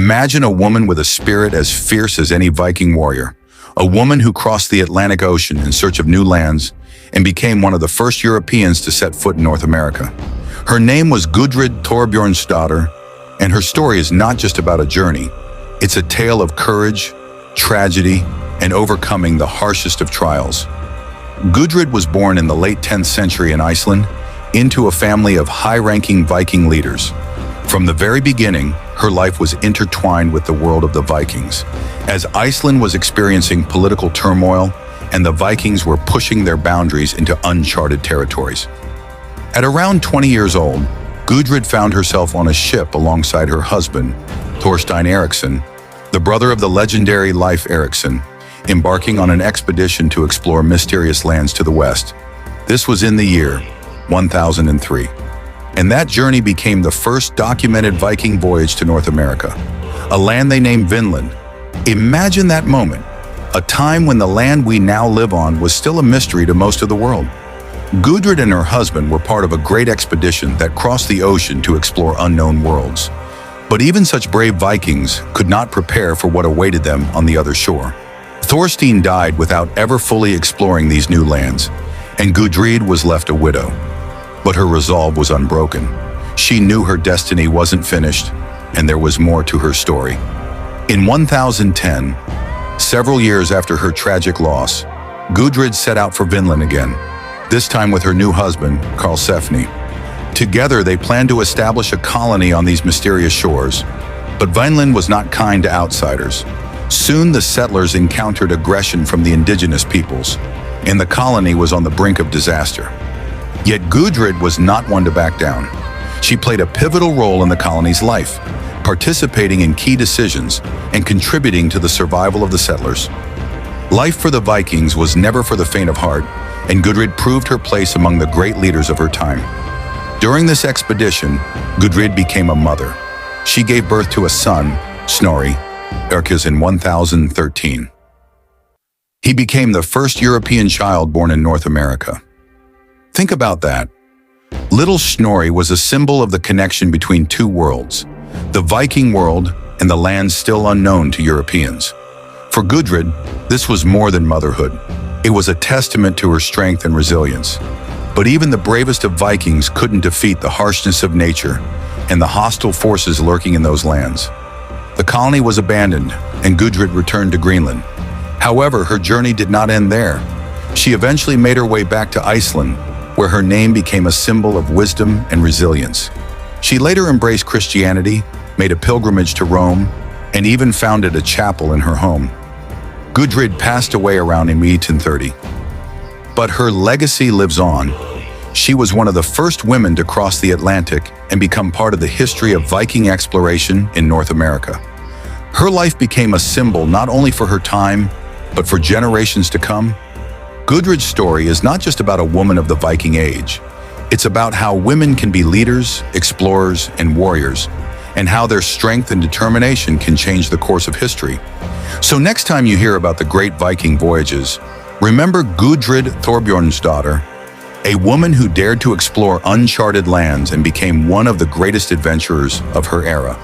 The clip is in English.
Imagine a woman with a spirit as fierce as any Viking warrior, a woman who crossed the Atlantic Ocean in search of new lands and became one of the first Europeans to set foot in North America. Her name was Gudrid Thorbjornsdottir, and her story is not just about a journey. It's a tale of courage, tragedy, and overcoming the harshest of trials. Gudrid was born in the late 10th century in Iceland into a family of high-ranking Viking leaders. From the very beginning, her life was intertwined with the world of the Vikings, as Iceland was experiencing political turmoil and the Vikings were pushing their boundaries into uncharted territories. At around 20 years old, Gudrid found herself on a ship alongside her husband, Thorstein Eriksson, the brother of the legendary Leif Erikson, embarking on an expedition to explore mysterious lands to the west. This was in the year 1003. And that journey became the first documented Viking voyage to North America, a land they named Vinland. Imagine that moment, a time when the land we now live on was still a mystery to most of the world. Gudrid and her husband were part of a great expedition that crossed the ocean to explore unknown worlds. But even such brave Vikings could not prepare for what awaited them on the other shore. Thorstein died without ever fully exploring these new lands, and Gudrid was left a widow. But her resolve was unbroken. She knew her destiny wasn't finished, and there was more to her story. In 1010, several years after her tragic loss, Gudrid set out for Vinland again, this time with her new husband, Karlsefni. Together, they planned to establish a colony on these mysterious shores, but Vinland was not kind to outsiders. Soon, the settlers encountered aggression from the indigenous peoples, and the colony was on the brink of disaster. Yet Gudrid was not one to back down. She played a pivotal role in the colony's life, participating in key decisions and contributing to the survival of the settlers. Life for the Vikings was never for the faint of heart, and Gudrid proved her place among the great leaders of her time. During this expedition, Gudrid became a mother. She gave birth to a son, Snorri, in 1013. He became the first European child born in North America. Think about that. Little Snorri was a symbol of the connection between two worlds, the Viking world and the lands still unknown to Europeans. For Gudrid, this was more than motherhood. It was a testament to her strength and resilience. But even the bravest of Vikings couldn't defeat the harshness of nature and the hostile forces lurking in those lands. The colony was abandoned, and Gudrid returned to Greenland. However, her journey did not end there. She eventually made her way back to Iceland, where her name became a symbol of wisdom and resilience. She later embraced Christianity, made a pilgrimage to Rome, and even founded a chapel in her home. Gudrid passed away around 1830. But her legacy lives on. She was one of the first women to cross the Atlantic and become part of the history of Viking exploration in North America. Her life became a symbol not only for her time, but for generations to come. Gudrid's story is not just about a woman of the Viking age. It's about how women can be leaders, explorers, and warriors, and how their strength and determination can change the course of history. So next time you hear about the great Viking voyages, remember Gudrid Thorbjornsdottir, a woman who dared to explore uncharted lands and became one of the greatest adventurers of her era.